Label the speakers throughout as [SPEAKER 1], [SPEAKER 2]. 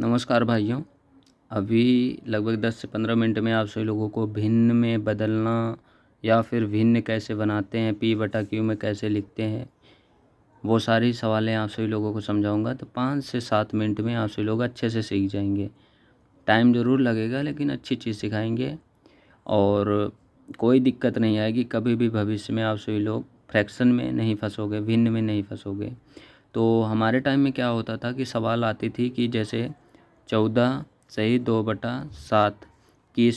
[SPEAKER 1] नमस्कार भाइयों। अभी लगभग 10 से 15 मिनट में आप सभी लोगों को भिन्न में बदलना या फिर भिन्न कैसे बनाते हैं, P/Q में कैसे लिखते हैं, वो सारी सवालें आप सभी लोगों को समझाऊंगा। तो 5 से 7 मिनट में आप सभी लोग अच्छे से सीख जाएंगे। टाइम ज़रूर लगेगा लेकिन अच्छी चीज़ सिखाएंगे और कोई दिक्कत नहीं आएगी। कभी भी भविष्य में आप सभी लोग फ्रैक्शन में नहीं फंसोगे, भिन्न में नहीं फंसोगे। तो हमारे टाइम में क्या होता था कि सवाल आती थी कि जैसे 14 सही 2/7 की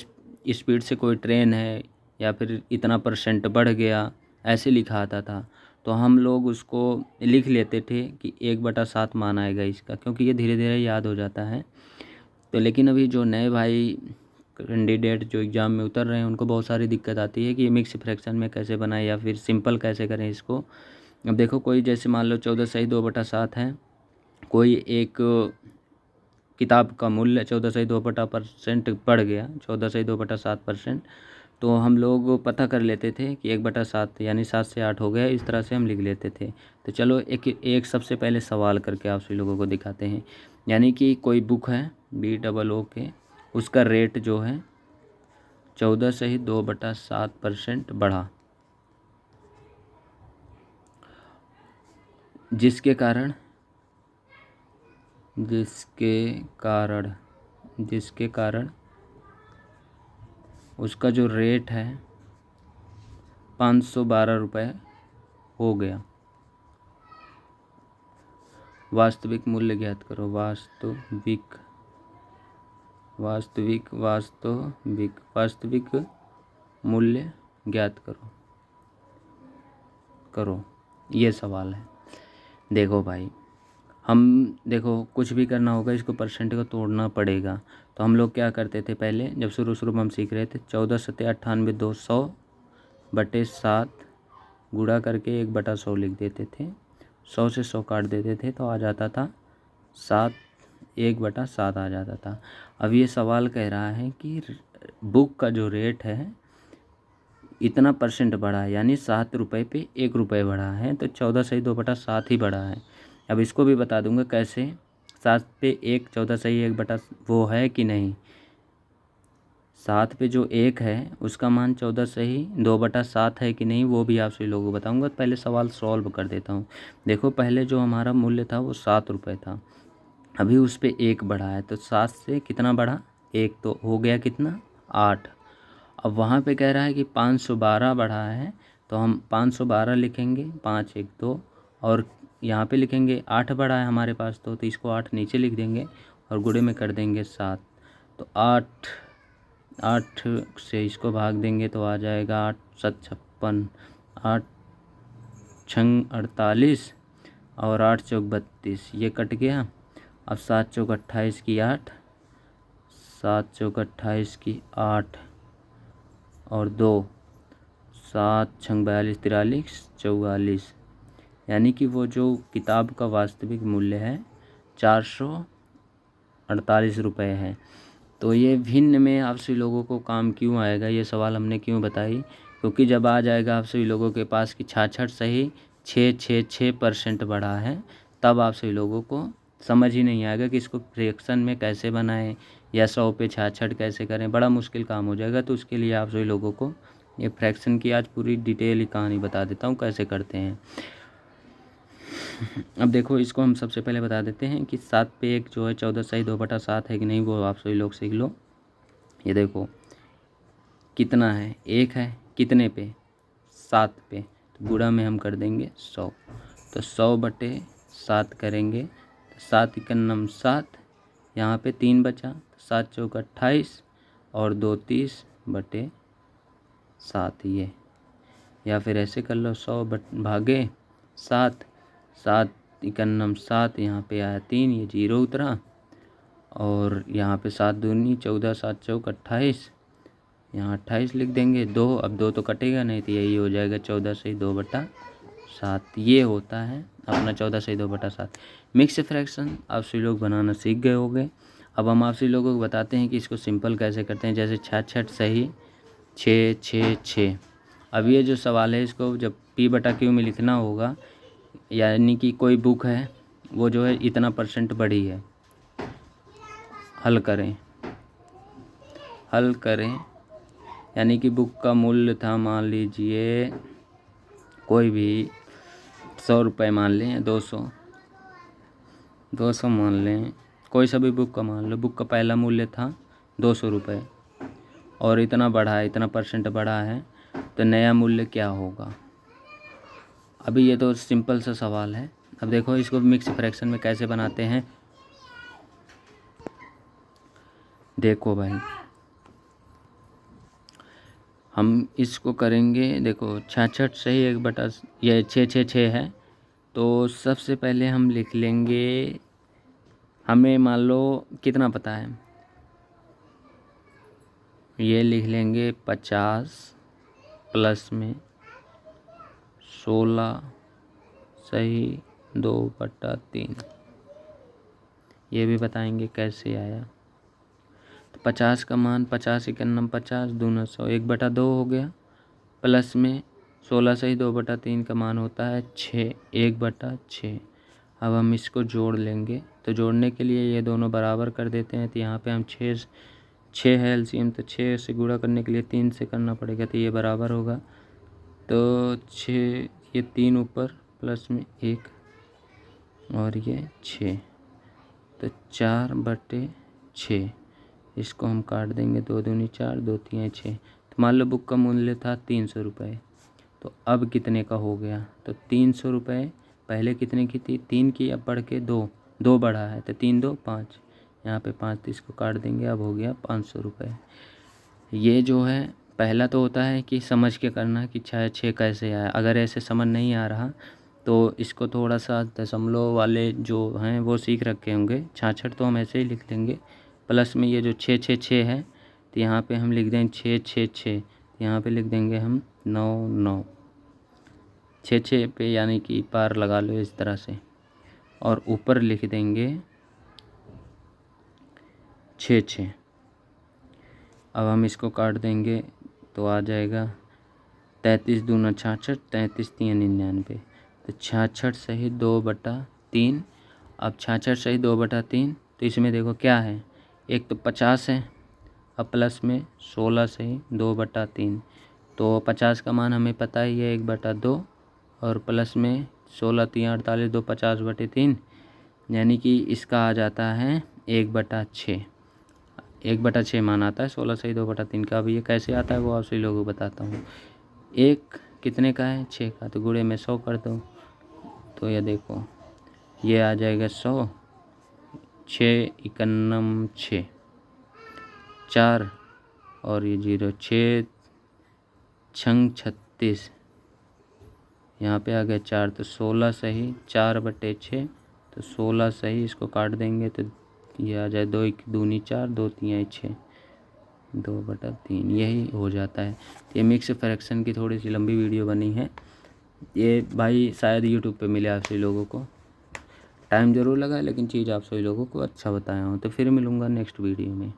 [SPEAKER 1] स्पीड से कोई ट्रेन है या फिर इतना % बढ़ गया, ऐसे लिखा आता था। तो हम लोग उसको लिख लेते थे कि 1/7 मान आएगा इसका, क्योंकि ये धीरे धीरे याद हो जाता है। तो लेकिन अभी जो नए भाई कैंडिडेट जो एग्ज़ाम में उतर रहे हैं उनको बहुत सारी दिक्कत आती है कि मिक्स फ्रैक्शन में कैसे बनाएं या फिर सिंपल कैसे करें इसको। अब देखो, कोई जैसे मान लो 14 सही 2/7 है, कोई एक किताब का मूल्य 14 सही 2% बढ़ गया, 14 सही 2/7%। तो हम लोग पता कर लेते थे कि 1/7 यानी 7 से 8 हो गया, इस तरह से हम लिख लेते थे। तो चलो एक सबसे पहले सवाल करके आप सभी लोगों को दिखाते हैं। यानी कि कोई बुक है BOOK, उसका रेट जो है 14 सही 2/7% बढ़ा, जिसके कारण उसका जो रेट है 512 रुपये हो गया। वास्तविक मूल्य ज्ञात करो। वास्तविक मूल्य ज्ञात करो। ये सवाल है। देखो भाई, देखो कुछ भी करना होगा इसको % को तोड़ना पड़ेगा। तो हम लोग क्या करते थे पहले, जब शुरू में हम सीख रहे थे, 14 सत्ते 98 200/7 गुणा करके 1/100 लिख देते थे। 100 से 100 काट देते थे तो आ जाता था 7, 1/7 आ जाता था। अब ये सवाल कह रहा है कि बुक का जो रेट है इतना % बढ़ा है, यानी 7 रुपये पे 1 रुपये बढ़ा है, तो 14 सही 2/7 ही बढ़ा है। अब इसको भी बता दूंगा कैसे। 7 पे 1 14 सही 1 वो है कि नहीं। 7 पे जो 1 है उसका मान 14 सही 2/7 है कि नहीं, वो भी आप सभी लोगों को बताऊंगा। पहले सवाल सॉल्व कर देता हूँ। देखो, पहले जो हमारा मूल्य था वो 7 रुपये था, अभी उस पर 1 बढ़ा है, तो 7 से कितना बढ़ा, 1, तो हो गया कितना, 8। अब वहाँ पे कह रहा है कि 512 बढ़ा है, तो हम 512 लिखेंगे, 5 1 2, और यहाँ पे लिखेंगे 8 बढ़ा है हमारे पास, तो इसको 8 नीचे लिख देंगे और गुणे में कर देंगे 7। तो 8 से इसको भाग देंगे तो आ जाएगा 8 7 56, 8 6 48 और 8 चौक 32, ये कट गया। अब 7 चौक 28 की 8, 7 चौक 28 की 8 और 2, 7 6 42 43 44, यानी कि वो जो किताब का वास्तविक मूल्य है 448 रुपये है। तो ये भिन्न में आप सभी लोगों को काम क्यों आएगा, ये सवाल हमने क्यों बताई, क्योंकि जब आ जाएगा आप सभी लोगों के पास कि 66 सही 666% बढ़ा है, तब आप सभी लोगों को समझ ही नहीं आएगा कि इसको फ्रैक्शन में कैसे बनाएं या 100 पे 66 कैसे करें। बड़ा मुश्किल काम हो जाएगा। तो उसके लिए आप सभी लोगों को ये फ्रैक्शन की आज पूरी डिटेल कहानी बता देता हूँ कैसे करते हैं। अब देखो, इसको हम सबसे पहले बता देते हैं कि 7 पे 1 जो है 14 सही 2/7 है कि नहीं, वो आप सभी लोग सीख लो। ये देखो कितना है, 1 है, कितने पे, 7 पे, तो गुणा में हम कर देंगे 100, तो 100/7 करेंगे, 7 × 7, यहाँ पे 3 बचा, 7 चौक 28 और 2 30/7, ये, या फिर ऐसे कर लो 100/7, 7 × 7, यहाँ पे आया 3, ये 0 उतरा, और यहाँ पे 7 दूनी 14, 7 चौक 28, यहाँ 28 लिख देंगे, 2, अब 2 तो कटेगा नहीं, तो यही हो जाएगा 14 सही 2/7। ये होता है अपना 14 सही 2/7। मिक्स फ्रैक्शन आप सभी लोग बनाना सीख गए होंगे। अब हम आप सभी लोगों को बताते हैं कि इसको सिंपल कैसे करते हैं। जैसे 66 सही 6 6 6। अब ये जो सवाल है इसको जब P/Q में लिखना होगा, यानी कि कोई बुक है वो जो है इतना % बढ़ी है, हल करें। हल करें यानी कि बुक का मूल्य था, मान लीजिए कोई भी 100 रुपये मान लें या 200 मान लें, कोई सा भी बुक का मान लो। बुक का पहला मूल्य था 200 रुपये और इतना बढ़ा है, इतना % बढ़ा है, तो नया मूल्य क्या होगा। अभी ये तो सिंपल सा सवाल है। अब देखो इसको मिक्स फ्रैक्शन में कैसे बनाते हैं। देखो भाई, हम इसको करेंगे। देखो 66 से ही 1/, ये 6 है, तो सबसे पहले हम लिख लेंगे, हमें मान लो कितना पता है, ये लिख लेंगे 50 प्लस में 16 सही 2/3। ये भी बताएंगे कैसे आया। तो 50 का मान 50 51 50 दूना 100, 1/2 हो गया, प्लस में 16 सही 2/3 का मान होता है 6, 1/6। अब हम इसको जोड़ लेंगे, तो जोड़ने के लिए ये दोनों बराबर कर देते हैं। तो यहाँ पे हम 6 है एलसीएम, तो 6 से गुणा करने के लिए 3 से करना पड़ेगा, तो ये बराबर होगा। तो 6, ये 3 ऊपर प्लस में 1 और ये 6, तो 4/6। इसको हम काट देंगे, 2 दूनी 4 2 3 6। तो मान लो बुक का मूल्य था 300 रुपये, तो अब कितने का हो गया। तो 300 रुपये पहले कितने की थी, 3 की, अब बढ़ के 2 बढ़ा है, तो 3 2 5, यहाँ पे 5, तो इसको काट देंगे, अब हो गया 500 रुपये। ये जो है पहला तो होता है कि समझ के करना कि 6 कैसे आया। अगर ऐसे समझ नहीं आ रहा तो इसको थोड़ा सा दशमलव वाले जो हैं वो सीख रखे होंगे। 66 तो हम ऐसे ही लिख लेंगे, प्लस में ये जो 6 है, तो यहाँ पे हम लिख देंगे 6 यहाँ पे लिख देंगे हम 9 6 पे, यानी कि पार लगा लो इस तरह से, और ऊपर लिख देंगे 6। अब हम इसको काट देंगे तो आ जाएगा 33 दूना 66, 33 3 99, तो 66 सही 2/3। अब 66 सही 2/3, तो इसमें देखो क्या है, एक तो 50 है, अब प्लस में 16 सही 2/3, तो 50 का मान हमें पता ही है 1/2, और प्लस में 16 3 48 2 50/3, यानी कि इसका आ जाता है 1/6। 1/6 मान आता है 16 सही 2/3 का। अब ये कैसे आता है वो आप सभी लोगों को बताता हूँ। 1 कितने का है, 6 का, तो गुणे में 100 कर दो, तो ये देखो ये आ जाएगा 100, 6 51 6 4 और ये 0 6 छंग 36, यहाँ पे आ गया 4, तो 16 सही 4/6, तो 16 सही, इसको काट देंगे तो ये आ जाए 2 1 दूनी 4 2 3 6 2/3, यही हो जाता है। ये मिक्स फ्रैक्शन की थोड़ी सी लंबी वीडियो बनी है, ये भाई शायद यूट्यूब पे मिले आप सभी लोगों को। टाइम ज़रूर लगा है, लेकिन चीज़ आप सभी लोगों को अच्छा बताया हूँ। तो फिर मिलूँगा नेक्स्ट वीडियो में।